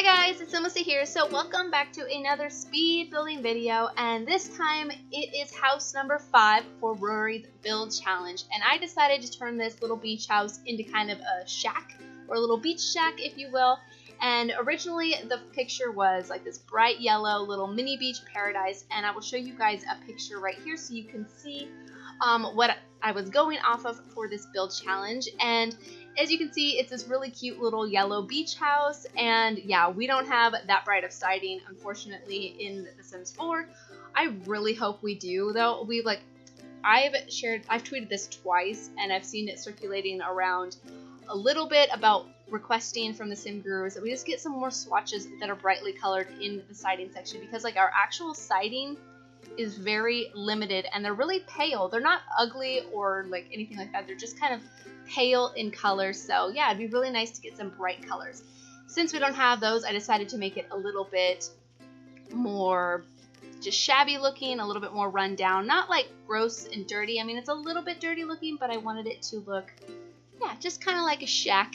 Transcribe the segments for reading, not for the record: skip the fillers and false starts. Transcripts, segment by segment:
Hi guys, it's SimLicy here. So welcome back to another speed building video, and this time it is house number 5 for Rory's build challenge. And I decided to turn this little beach house into kind of a shack, or a little beach shack if you will. And originally the picture was like this bright yellow little mini beach paradise, and I will show you guys a picture right here so you can see what I was going off of for this build challenge. And as you can see, it's this really cute little yellow beach house, and yeah, we don't have that bright of siding unfortunately in The Sims 4. I really hope we do though. I've tweeted this twice, and I've seen it circulating around a little bit about requesting from the sim gurus that we just get some more swatches that are brightly colored in the siding section, because like our actual siding is very limited and they're really pale. They're not ugly or like anything like that. They're just kind of pale in color. So yeah, it'd be really nice to get some bright colors. Since we don't have those, I decided to make it a little bit more just shabby looking, a little bit more run down, not like gross and dirty. I mean, it's a little bit dirty looking, but I wanted it to look, yeah, just kind of like a shack.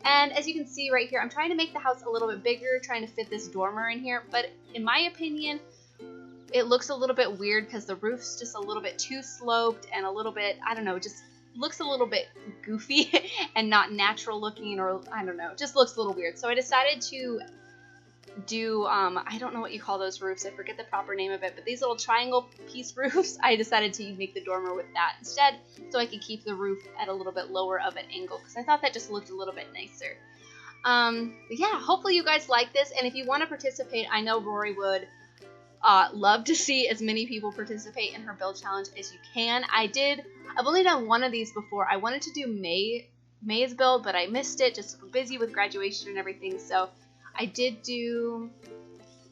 And as you can see right here, I'm trying to make the house a little bit bigger, trying to fit this dormer in here. But in my opinion, it looks a little bit weird because the roof's just a little bit too sloped and a little bit, I don't know, just looks a little bit goofy and not natural looking, or I don't know, just looks a little weird. So I decided to do, I don't know what you call those roofs, I forget the proper name of it, but these little triangle piece roofs, I decided to make the dormer with that instead so I could keep the roof at a little bit lower of an angle because I thought that just looked a little bit nicer. But yeah, hopefully you guys like this, and if you want to participate, I know Rory would love to see as many people participate in her build challenge as you can. I've only done one of these before. I wanted to do May's build, but I missed it, just busy with graduation and everything. So I did do,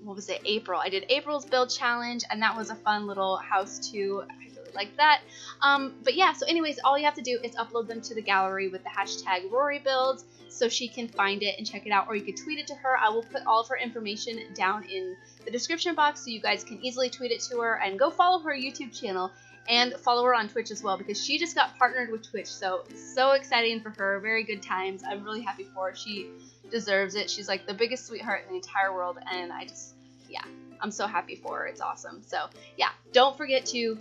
what was it, April. I did April's build challenge, and that was a fun little house too. I really liked that. But yeah, so anyways, all you have to do is upload them to the gallery with the hashtag Rory builds so she can find it and check it out, or you could tweet it to her. I will put all of her information down in the description box so you guys can easily tweet it to her, and go follow her YouTube channel and follow her on Twitch as well, because she just got partnered with Twitch. So exciting for her. Very good times. I'm really happy for her. She deserves it. She's like the biggest sweetheart in the entire world, and yeah, I'm so happy for her. It's awesome. So yeah, don't forget to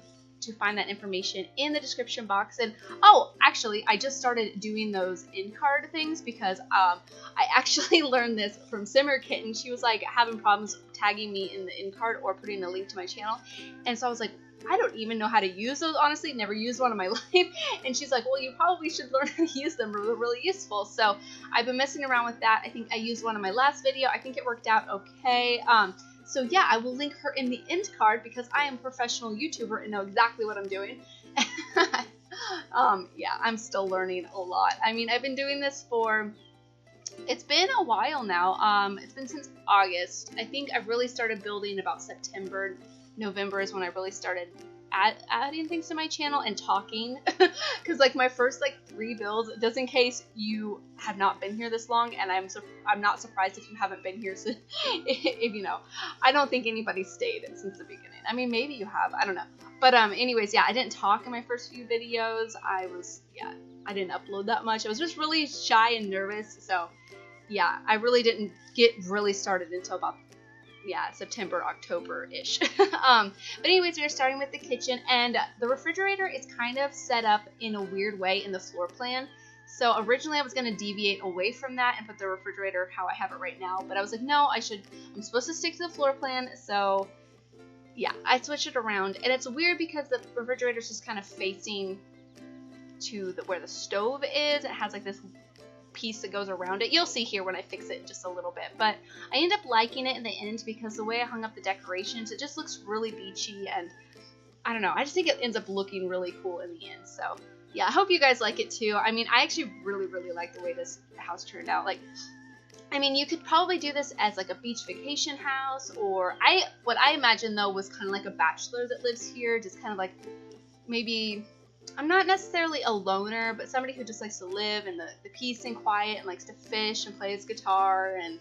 find that information in the description box. And oh, actually, I just started doing those in-card things because I actually learned this from Simmer Kitten. She was like having problems tagging me in the in-card or putting a link to my channel, and so I was like, I don't even know how to use those, honestly. Never used one in my life. And she's like, well, you probably should learn how to use them. They're really useful. So I've been messing around with that. I think I used one in my last video. I think it worked out okay. So yeah, I will link her in the end card because I am a professional YouTuber and know exactly what I'm doing. Yeah, I'm still learning a lot. I mean, I've been doing this it's been a while now. It's been since August. I think I really started building about September. November is when I really started adding things to my channel and talking, because like my first like 3 builds, just in case you have not been here this long, and I'm not surprised if you haven't been here, so if you know, I don't think anybody stayed since the beginning. I mean, maybe you have, I don't know, but anyways, yeah, I didn't talk in my first few videos. I didn't upload that much. I was just really shy and nervous, so yeah, I really didn't get really started until about September, October-ish. But anyways, we're starting with the kitchen, and the refrigerator is kind of set up in a weird way in the floor plan. So originally I was going to deviate away from that and put the refrigerator how I have it right now, but I was like, no, I'm supposed to stick to the floor plan. So yeah, I switched it around, and it's weird because the refrigerator is just kind of facing to where the stove is. It has like this piece that goes around it. You'll see here when I fix it in just a little bit, but I end up liking it in the end because the way I hung up the decorations, it just looks really beachy, and I don't know, I just think it ends up looking really cool in the end. So yeah, I hope you guys like it too. I mean, I actually really like the way this house turned out. Like, I mean, you could probably do this as like a beach vacation house, or what I imagine though was kind of like a bachelor that lives here, just kind of like, maybe, I'm not necessarily a loner, but somebody who just likes to live in the peace and quiet and likes to fish and play his guitar, and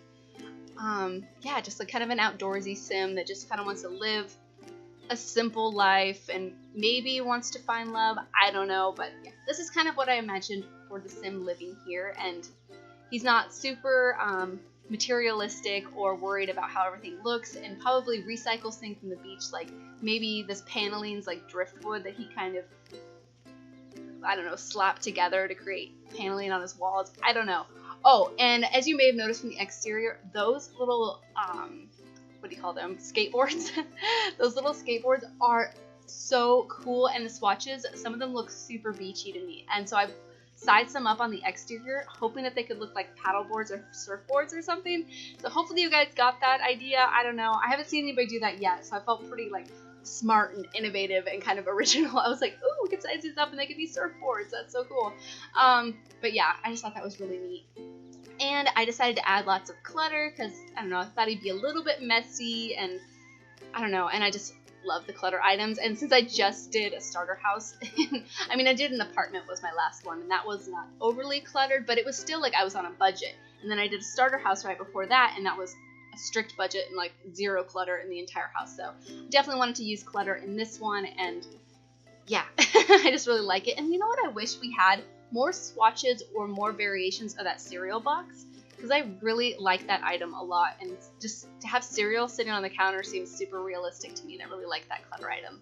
yeah, just like kind of an outdoorsy sim that just kind of wants to live a simple life and maybe wants to find love. I don't know, but yeah, this is kind of what I imagined for the sim living here. And he's not super materialistic or worried about how everything looks, and probably recycles things from the beach, like maybe this paneling's like driftwood that he kind of, I don't know, slapped together to create paneling on his walls. I don't know. Oh, and as you may have noticed from the exterior, those little, what do you call them? Skateboards. Those little skateboards are so cool, and the swatches, some of them look super beachy to me. And so I've sized them up on the exterior, hoping that they could look like paddle boards or surfboards or something. So hopefully you guys got that idea. I don't know. I haven't seen anybody do that yet, so I felt pretty like smart and innovative and kind of original. I was like, ooh, we could size these up and they could be surfboards. That's so cool. But yeah, I just thought that was really neat. And I decided to add lots of clutter because, I don't know, I thought he'd be a little bit messy, and I don't know, and I just love the clutter items. And since I just did a starter house, I mean, I did an apartment was my last one, and that was not overly cluttered, but it was still like I was on a budget. And then I did a starter house right before that, and that was a strict budget and like zero clutter in the entire house. So definitely wanted to use clutter in this one, and yeah, I just really like it. And you know what I wish we had? More swatches or more variations of that cereal box, because I really like that item a lot, and just to have cereal sitting on the counter seems super realistic to me, and I really like that clutter item.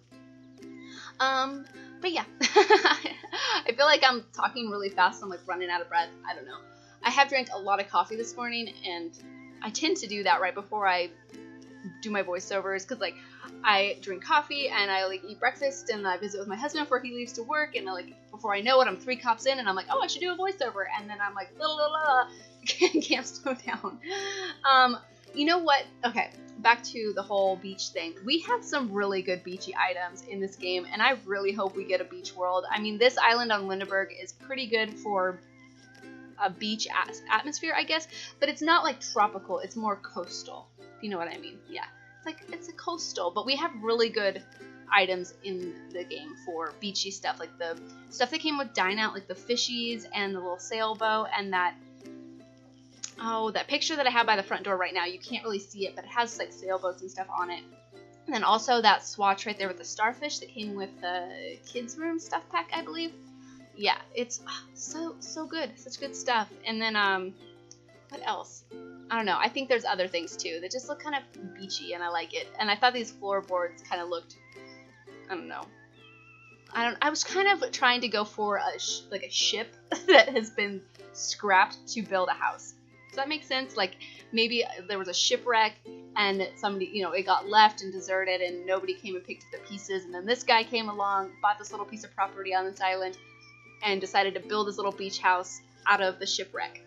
But yeah, I feel like I'm talking really fast. I'm like running out of breath. I don't know. I have drank a lot of coffee this morning, and I tend to do that right before I do my voiceovers, because like I drink coffee and I like eat breakfast and I visit with my husband before he leaves to work, and like before I know it, I'm 3 cups in and I'm like, oh, I should do a voiceover, and then I'm like, la la la, can't slow down. You know what? Okay, back to the whole beach thing. We have some really good beachy items in this game, and I really hope we get a beach world. I mean, this island on Lindeberg is pretty good for a beach atmosphere, I guess, but it's not like tropical. It's more coastal, if you know what I mean. Yeah, it's a coastal, but we have really good items in the game for beachy stuff, like the stuff that came with Dine Out, like the fishies and the little sailboat, and that picture that I have by the front door right now. You can't really see it, but it has like sailboats and stuff on it. And then also that swatch right there with the starfish that came with the kids room stuff pack, I believe. Yeah, it's so good. Such good stuff. And then what else? I don't know. I think there's other things too that just look kind of beachy, and I like it. And I thought these floorboards kind of looked, I don't know. I was kind of trying to go for a ship that has been scrapped to build a house. Does that make sense? Like maybe there was a shipwreck and somebody, it got left and deserted and nobody came and picked up the pieces, and then this guy came along, bought this little piece of property on this island, and decided to build this little beach house out of the shipwreck.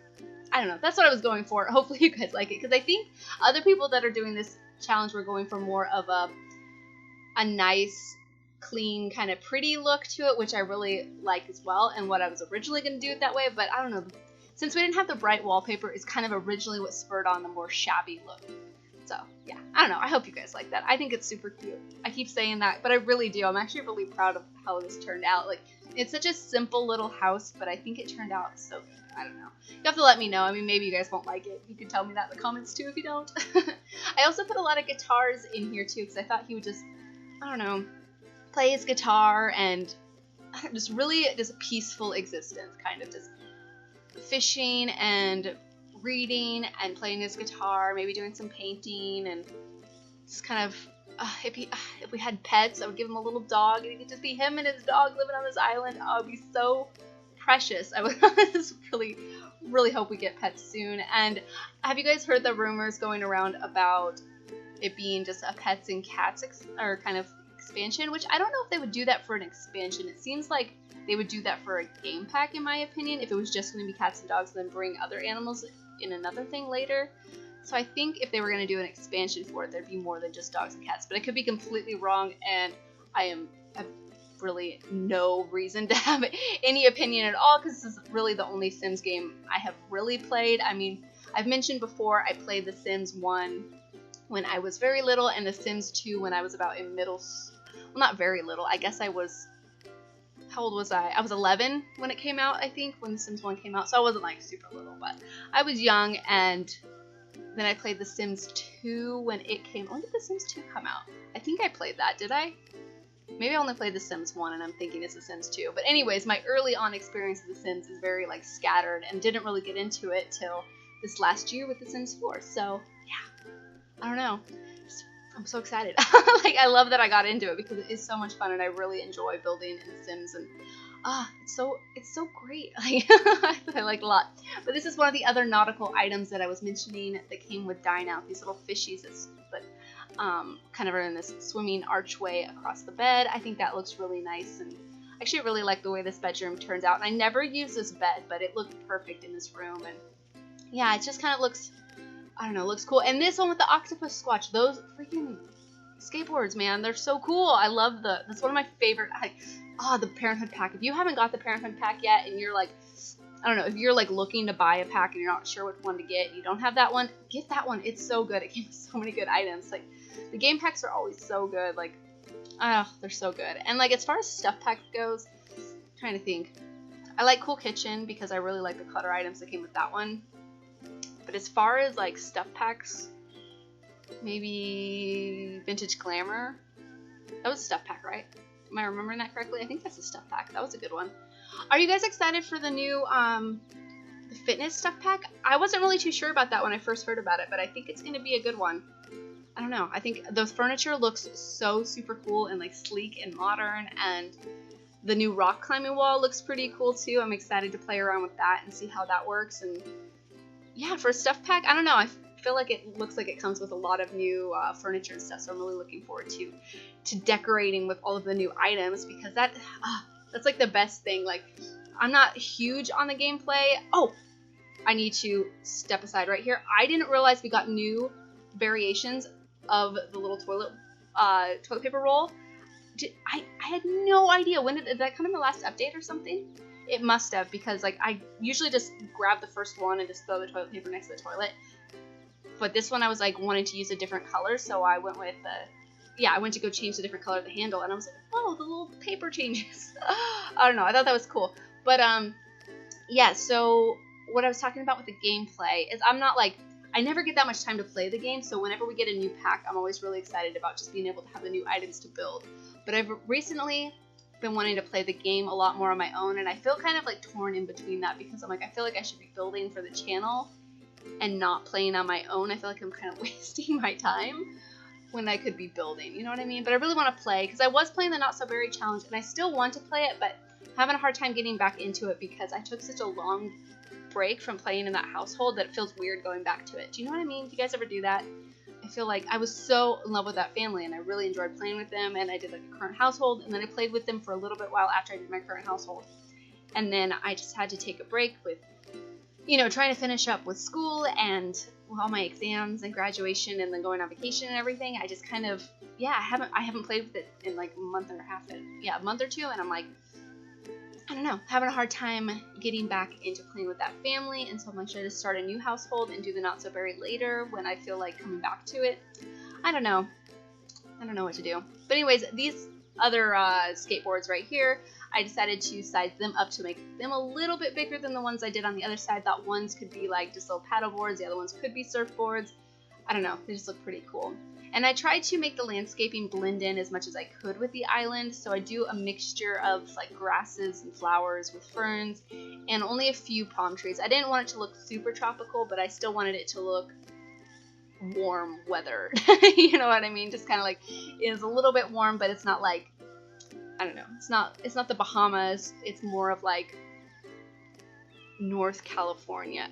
I don't know. That's what I was going for. Hopefully you guys like it, because I think other people that are doing this challenge were going for more of a nice, clean, kind of pretty look to it, which I really like as well, and what I was originally going to do it that way, but I don't know. Since we didn't have the bright wallpaper, it's kind of originally what spurred on the more shabby look. So, yeah, I don't know. I hope you guys like that. I think it's super cute. I keep saying that, but I really do. I'm actually really proud of how this turned out. Like, it's such a simple little house, but I think it turned out so good. I don't know. You have to let me know. I mean, maybe you guys won't like it. You can tell me that in the comments, too, if you don't. I also put a lot of guitars in here, too, because I thought he would just, I don't know, play his guitar and just really just a peaceful existence, kind of just fishing and reading and playing his guitar, maybe doing some painting, and just kind of if we had pets, I would give him a little dog, and it could just be him and his dog living on this island. Oh, it'd be so precious. I would just really hope we get pets soon. And have you guys heard the rumors going around about it being just a pets and cats or kind of expansion, which I don't know if they would do that for an expansion. It seems like they would do that for a game pack, in my opinion, if it was just going to be cats and dogs, then bring other animals in another thing later. So I think if they were going to do an expansion for it, there'd be more than just dogs and cats. But I could be completely wrong, and I have really no reason to have any opinion at all, because this is really the only Sims game I have really played. I mean, I've mentioned before I played The Sims 1 when I was very little, and The Sims 2 when I was about in middle school. Well, not very little. I guess I was... How old was I? I was 11 when it came out, I think, when The Sims 1 came out. So I wasn't, like, super little, but I was young, and then I played The Sims 2 when it came... When did The Sims 2 come out? I think I played that, did I? Maybe I only played The Sims 1, and I'm thinking it's The Sims 2. But anyways, my early on experience of The Sims is very, like, scattered, and didn't really get into it till this last year with The Sims 4. So yeah, I don't know. I'm so excited. Like, I love that I got into it because it is so much fun and I really enjoy building in Sims, and it's so great. Like, I like a lot. But this is one of the other nautical items that I was mentioning that came with Dine Out. These little fishies that kind of are in this swimming archway across the bed. I think that looks really nice, and actually I really like the way this bedroom turns out. And I never use this bed, but it looked perfect in this room. And yeah, it just kind of looks, I don't know, looks cool. And this one with the octopus squatch, those freaking skateboards, man, they're so cool. I love that's one of my favorite. The Parenthood pack. If you haven't got the Parenthood pack yet, and you're like, I don't know, if you're like looking to buy a pack and you're not sure which one to get, you don't have that one, get that one. It's so good. It came with so many good items. Like, the game packs are always so good. Like, they're so good. And like, as far as stuff pack goes, I'm trying to think. I like Cool Kitchen because I really like the clutter items that came with that one. But as far as like stuff packs, maybe Vintage Glamour. That was a stuff pack, right? Am I remembering that correctly? I think that's a stuff pack. That was a good one. Are you guys excited for the new the fitness stuff pack? I wasn't really too sure about that when I first heard about it, but I think it's going to be a good one. I don't know. I think the furniture looks so super cool and like sleek and modern, and the new rock climbing wall looks pretty cool too. I'm excited to play around with that and see how that works. And yeah, for a stuff pack, I don't know. I feel like it looks like it comes with a lot of new furniture and stuff, so I'm really looking forward to decorating with all of the new items, because that's like the best thing. Like, I'm not huge on the gameplay. Oh, I need to step aside right here. I didn't realize we got new variations of the little toilet paper roll. I had no idea. When did that come in the last update or something? It must have, because like I usually just grab the first one and just throw the toilet paper next to the toilet. But this one I was like wanting to use a different color, so I went with I went to go change the different color of the handle, and I was like, oh, the little paper changes. I don't know. I thought that was cool. But yeah. So what I was talking about with the gameplay is I never get that much time to play the game, so whenever we get a new pack, I'm always really excited about just being able to have the new items to build. But I've recently been wanting to play the game a lot more on my own, and I feel kind of like torn in between that, because I'm like, I feel like I should be building for the channel and not playing on my own. I feel like I'm kind of wasting my time when I could be building, you know what I mean? But I really want to play, because I was playing the Not So Berry Challenge, and I still want to play it, but having a hard time getting back into it because I took such a long break from playing in that household that it feels weird going back to it. Do you know what I mean? Do you guys ever do that? I feel like I was so in love with that family, and I really enjoyed playing with them, and I did like a current household, and then I played with them for a little bit while after I did my current household. And then I just had to take a break with, you know, trying to finish up with school and all my exams and graduation, and then going on vacation and everything. I just kind of, I haven't played with it in like a month or two, and I'm like, I don't know, having a hard time getting back into playing with that family, and so I'm like, should I just start a new household and do the Not So Berry later when I feel like coming back to it? I don't know what to do. But anyways, these other skateboards right here, I decided to size them up to make them a little bit bigger than the ones I did on the other side. Thought ones could be like just little paddle boards, the other ones could be surfboards. I don't know, they just look pretty cool. And I tried to make the landscaping blend in as much as I could with the island, so I do a mixture of like grasses and flowers with ferns, and only a few palm trees. I didn't want it to look super tropical, but I still wanted it to look warm weather. You know what I mean? Just kind of like, it's a little bit warm, but it's not like, I don't know, it's not the Bahamas. It's more of like North California,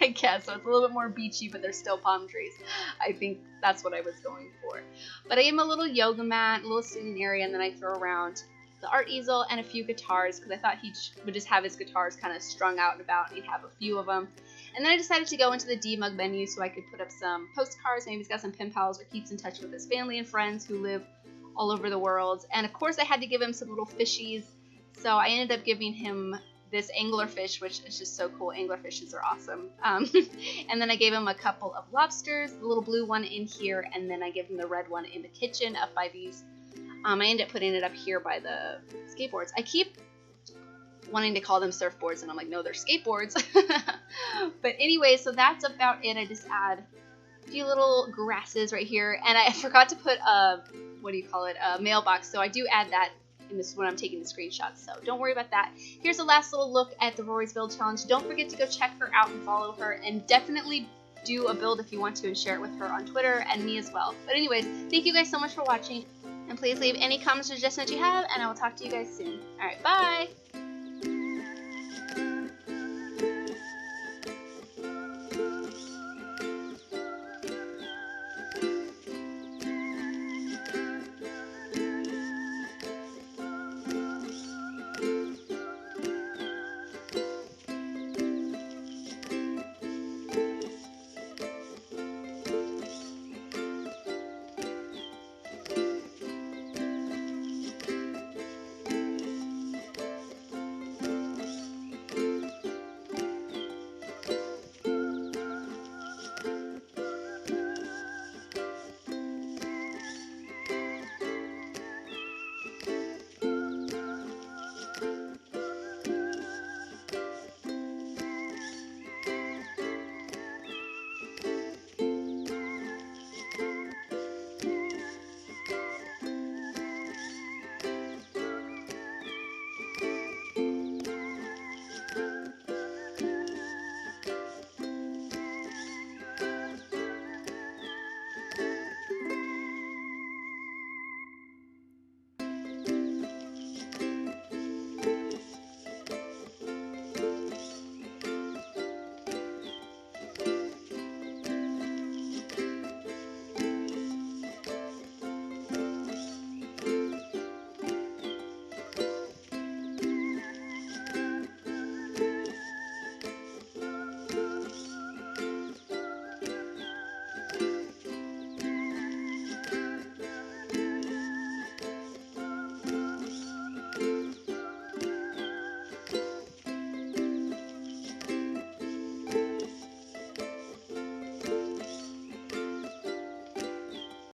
I guess. So it's a little bit more beachy, but there's still palm trees. I think that's what I was going for. But I gave him a little yoga mat, a little sitting area, and then I throw around the art easel and a few guitars, because I thought he would just have his guitars kind of strung out and about, and he'd have a few of them. And then I decided to go into the debug menu so I could put up some postcards. Maybe he's got some pen pals or keeps in touch with his family and friends who live all over the world. And of course I had to give him some little fishies, so I ended up giving him this anglerfish, which is just so cool. Anglerfishes are awesome. And then I gave him a couple of lobsters, the little blue one in here, and then I gave him the red one in the kitchen up by these. I ended up putting it up here by the skateboards. I keep wanting to call them surfboards, and I'm like, no, they're skateboards. But anyway, so that's about it. I just add a few little grasses right here, and I forgot to put a mailbox, so I do add that And this is when I'm taking the screenshots, so don't worry about that. Here's a last little look at the Rory's Build Challenge. Don't forget to go check her out and follow her, and definitely do a build if you want to and share it with her on Twitter and me as well. But anyways, thank you guys so much for watching, and please leave any comments or suggestions you have, and I will talk to you guys soon. Alright, bye!